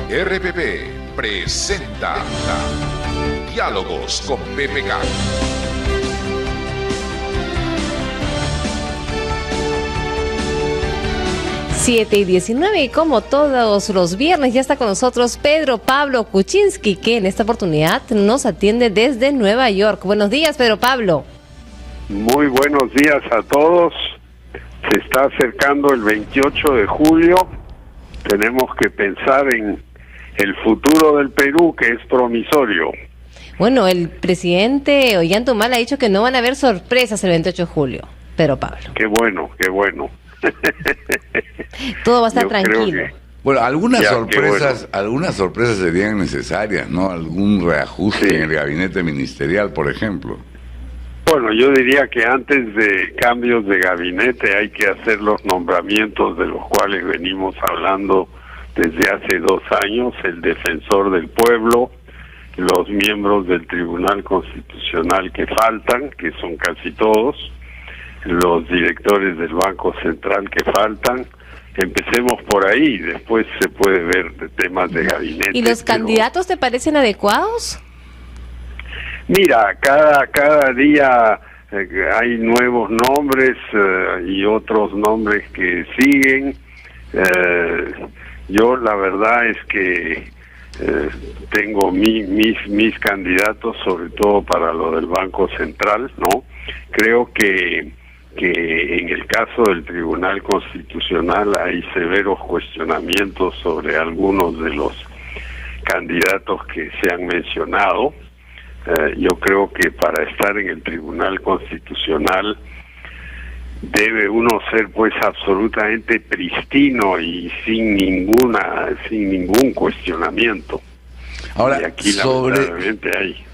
RPP presenta Diálogos con PPK. Siete y 19, y como todos los viernes ya está con nosotros Pedro Pablo Kuczynski, que en esta oportunidad nos atiende desde Nueva York. Buenos días, Pedro Pablo. Muy buenos días a todos. Se está acercando el 28 de julio. Tenemos que pensar en el futuro del Perú, que es promisorio. Bueno, el presidente Ollanta-Humala ha dicho que no van a haber sorpresas el 28 de julio, Pedro Pablo. Qué bueno, qué bueno. Todo va a estar Yo tranquilo. Bueno, algunas sorpresas, bueno. algunas sorpresas serían necesarias, ¿no? Algún reajuste Sí. en el gabinete ministerial, por ejemplo. Bueno, yo diría que antes de cambios de gabinete hay que hacer los nombramientos de los cuales venimos hablando desde hace 2 años: el defensor del pueblo, los miembros del Tribunal Constitucional que faltan, que son casi todos, los directores del Banco Central que faltan. Empecemos por ahí, después se puede ver de temas de gabinete. ¿Y los pero candidatos te parecen adecuados? mira, cada día hay nuevos nombres y otros nombres que siguen. Yo la verdad es que tengo mis candidatos, sobre todo para lo del Banco Central, ¿no? Creo que en el caso del Tribunal Constitucional hay severos cuestionamientos sobre algunos de los candidatos que se han mencionado. Yo creo que para estar en el Tribunal Constitucional debe uno ser pues absolutamente pristino y sin ningún cuestionamiento. Ahora, Y aquí lamentablemente hay.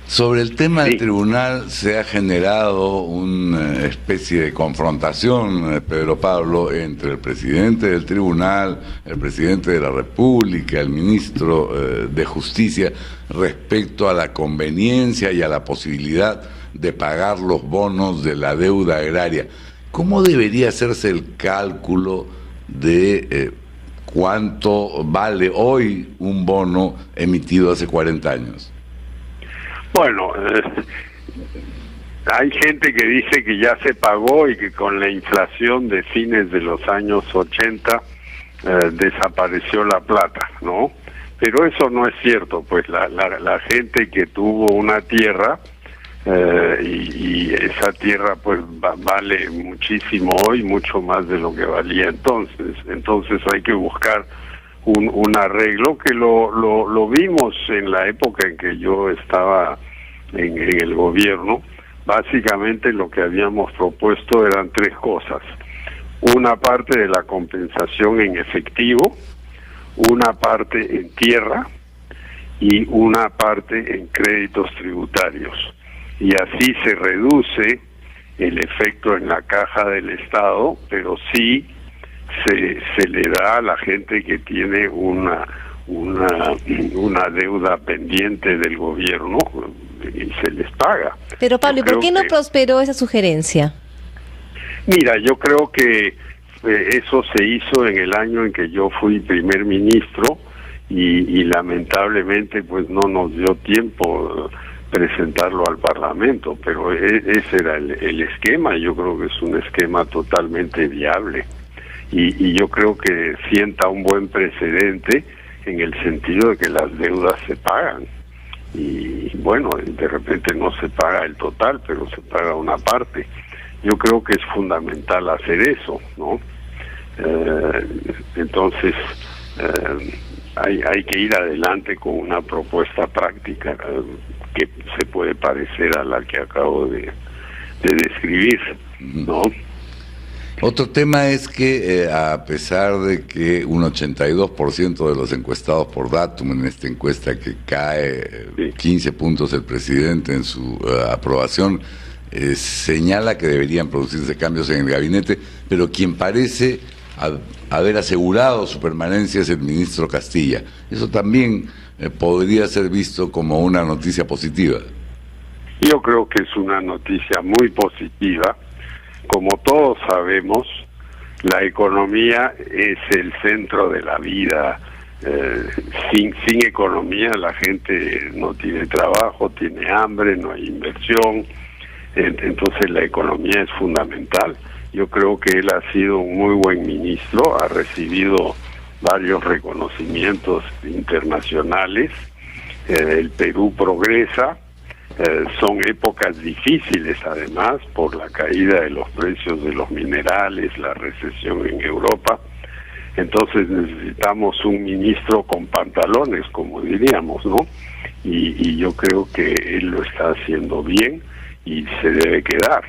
sobre el tema Sí. del tribunal se ha generado una especie de confrontación, Pedro Pablo, entre el presidente del tribunal, el presidente de la República, el ministro de Justicia, respecto a la conveniencia y a la posibilidad de pagar los bonos de la deuda agraria. ¿Cómo debería hacerse el cálculo de cuánto vale hoy un bono emitido hace 40 años? Bueno, hay gente que dice que ya se pagó y que con la inflación de fines de los años 80 desapareció la plata, ¿no? Pero eso no es cierto, pues la gente que tuvo una tierra y esa tierra pues vale muchísimo hoy, mucho más de lo que valía entonces hay que buscar un arreglo que lo vimos en la época en que yo estaba en el gobierno. Básicamente lo que habíamos propuesto eran 3 cosas: una parte de la compensación en efectivo, una parte en tierra y una parte en créditos tributarios, y así se reduce el efecto en la caja del Estado, pero sí se le da a la gente que tiene una deuda pendiente del gobierno y se les paga. Pero Pablo, ¿y por qué no prosperó esa sugerencia? Mira, yo creo que eso se hizo en el año en que yo fui primer ministro y lamentablemente pues no nos dio tiempo presentarlo al Parlamento, pero ese era el esquema. Yo creo que es un esquema totalmente viable y yo creo que sienta un buen precedente en el sentido de que las deudas se pagan y bueno, de repente no se paga el total, pero se paga una parte. Yo creo que es fundamental hacer eso, ¿no? Entonces hay que ir adelante con una propuesta práctica que se puede parecer a la que acabo de describir, ¿no? Otro tema es que a pesar de que un 82% de los encuestados por Datum en esta encuesta que cae 15 puntos el presidente en su aprobación, señala que deberían producirse cambios en el gabinete, pero quien parece haber asegurado su permanencia es el ministro Castilla. Eso también podría ser visto como una noticia positiva. Yo creo que es una noticia muy positiva. Como todos sabemos, la economía es el centro de la vida Sin economía la gente no tiene trabajo, tiene hambre, no hay inversión, entonces la economía es fundamental. Yo creo que él ha sido un muy buen ministro, ha recibido varios reconocimientos internacionales, el Perú progresa, son épocas difíciles además por la caída de los precios de los minerales, la recesión en Europa. Entonces necesitamos un ministro con pantalones, como diríamos, ¿no? Y yo creo que él lo está haciendo bien y se debe quedar.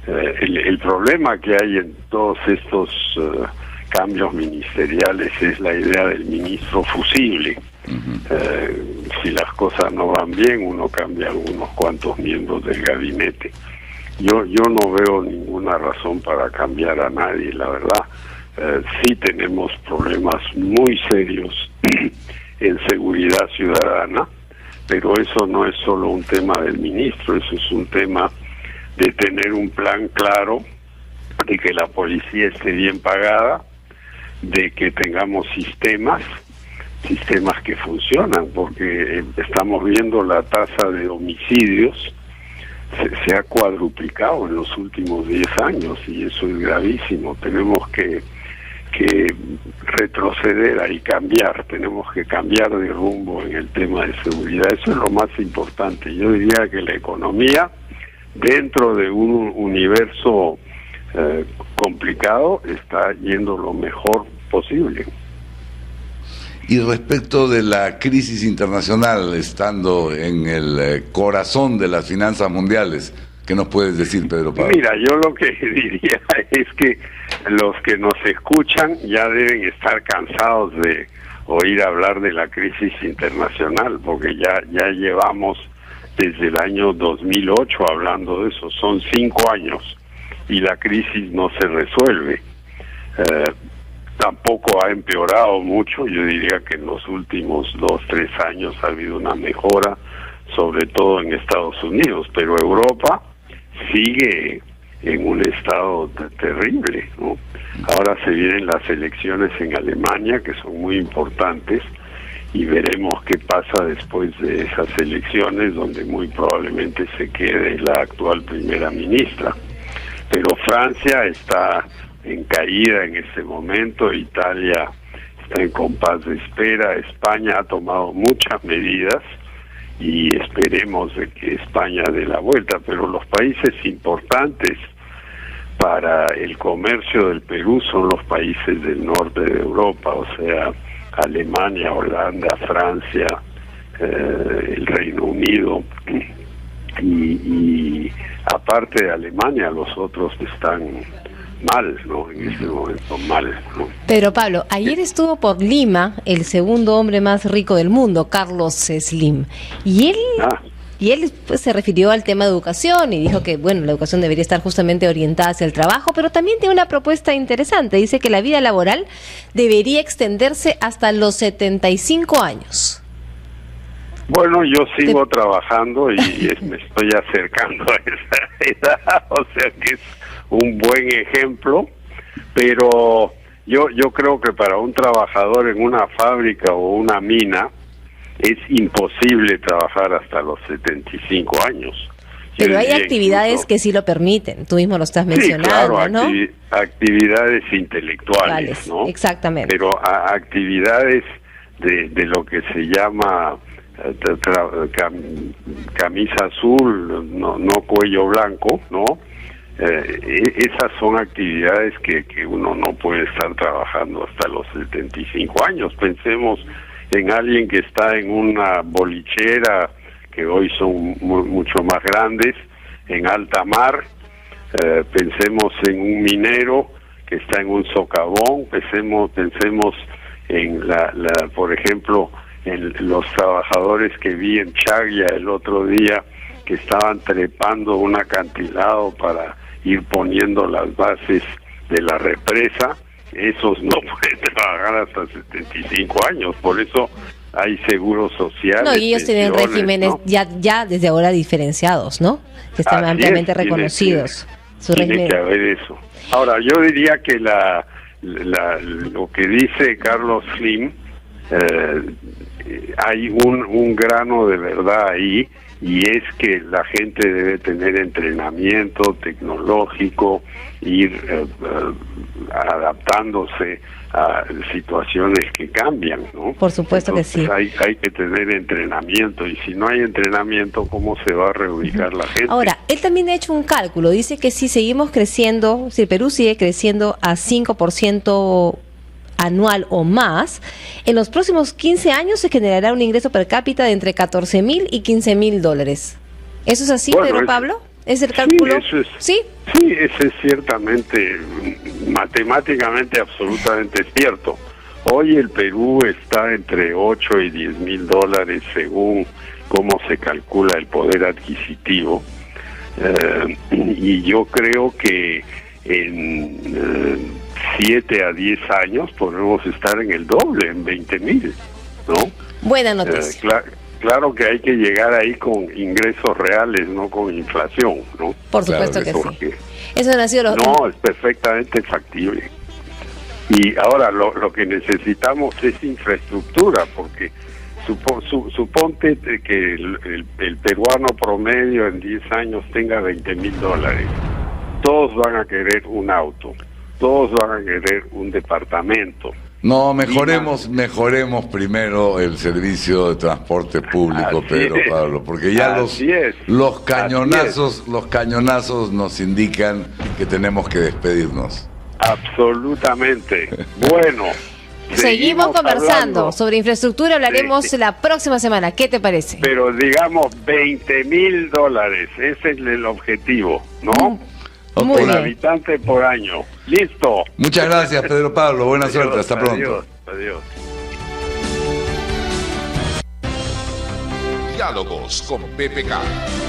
El problema que hay en todos estos cambios ministeriales es la idea del ministro fusible. Si las cosas no van bien, uno cambia unos cuantos miembros del gabinete. Yo no veo ninguna razón para cambiar a nadie, la verdad. Sí tenemos problemas muy serios en seguridad ciudadana, pero eso no es solo un tema del ministro, eso es un tema de tener un plan claro, de que la policía esté bien pagada, de que tengamos sistemas que funcionan, porque estamos viendo la tasa de homicidios se ha cuadruplicado en los últimos 10 años y eso es gravísimo. Tenemos que retroceder ahí, tenemos que cambiar de rumbo en el tema de seguridad. Eso es lo más importante. Yo diría que la economía, dentro de un universo complicado, está yendo lo mejor posible. Y respecto de la crisis internacional, estando en el corazón de las finanzas mundiales, ¿qué nos puedes decir, Pedro Pablo? Mira, yo lo que diría es que los que nos escuchan ya deben estar cansados de oír hablar de la crisis internacional, porque ya llevamos desde el año 2008 hablando de eso. Son 5 años y la crisis no se resuelve. Tampoco ha empeorado mucho. Yo diría que en los últimos 2-3 años ha habido una mejora, sobre todo en Estados Unidos, pero Europa sigue en un estado terrible, ¿no? Ahora se vienen las elecciones en Alemania, que son muy importantes, y veremos qué pasa después de esas elecciones, donde muy probablemente se quede la actual primera ministra. Pero Francia está en caída en este momento, Italia está en compás de espera, España ha tomado muchas medidas y esperemos de que España dé la vuelta, pero los países importantes para el comercio del Perú son los países del norte de Europa, o sea, Alemania, Holanda, Francia, el Reino Unido, y aparte de Alemania los otros están mal, ¿no? En este momento mal, ¿no? Pero Pablo, ayer estuvo por Lima el segundo hombre más rico del mundo, Carlos Slim, y él pues, se refirió al tema de educación y dijo que, bueno, la educación debería estar justamente orientada hacia el trabajo, pero también tiene una propuesta interesante. Dice que la vida laboral debería extenderse hasta los 75 años. Bueno, yo sigo trabajando y me estoy acercando a esa edad, o sea que es un buen ejemplo, pero yo creo que para un trabajador en una fábrica o una mina es imposible trabajar hasta los 75 años. Pero hay actividades que sí lo permiten, tú mismo lo estás mencionando, claro, ¿no? Actividades intelectuales, ¿no? Exactamente. Pero actividades de lo que se llama camisa azul, no cuello blanco, ¿no? Esas son actividades que uno no puede estar trabajando hasta los 75 años. Pensemos en alguien que está en una bolichera, que hoy son mucho más grandes, en alta mar, pensemos en un minero que está en un socavón, pensemos en por ejemplo, en los trabajadores que vi en Chaglia el otro día, que estaban trepando un acantilado para ir poniendo las bases de la represa. Esos no pueden trabajar hasta 75 años, por eso hay seguros sociales. No, y ellos tienen regímenes, ¿no? ya desde ahora diferenciados, ¿no? Que están ampliamente reconocidos. Tiene que haber eso. Ahora, yo diría que lo que dice Carlos Slim hay un grano de verdad ahí, y es que la gente debe tener entrenamiento tecnológico, ir adaptándose a situaciones que cambian, ¿no? Por supuesto. Entonces, que sí. Hay que tener entrenamiento, y si no hay entrenamiento, ¿cómo se va a reubicar la gente? Ahora, él también ha hecho un cálculo, dice que si seguimos creciendo, si el Perú sigue creciendo a 5% anual o más, en los próximos 15 años se generará un ingreso per cápita de entre 14.000 y 15.000 dólares. ¿Eso es así, bueno, Pedro Pablo? ¿Es el cálculo? Sí, ese es ciertamente, matemáticamente, absolutamente cierto. Hoy el Perú está entre 8 y 10.000 dólares según cómo se calcula el poder adquisitivo, y yo creo que en 7 a 10 años podemos estar en el doble, en 20.000, ¿no? Buena noticia. Claro que hay que llegar ahí con ingresos reales, no con inflación, ¿no? Por supuesto que sí. Eso no ha sido No, es perfectamente factible. Y ahora lo que necesitamos es infraestructura, porque suponte que el peruano promedio en 10 años tenga 20.000 dólares. Todos van a querer un auto, todos van a querer un departamento. No, mejoremos primero el servicio de transporte público, Pedro Pablo, porque ya los cañonazos nos indican que tenemos que despedirnos. Absolutamente. Bueno, seguimos conversando sobre infraestructura, hablaremos la próxima semana. ¿Qué te parece? Pero digamos 20.000 dólares, ese es el objetivo, ¿no? Por habitante por año. Listo. Muchas gracias, Pedro Pablo. Buena suerte. Hasta pronto. Adiós. Diálogos con PPK.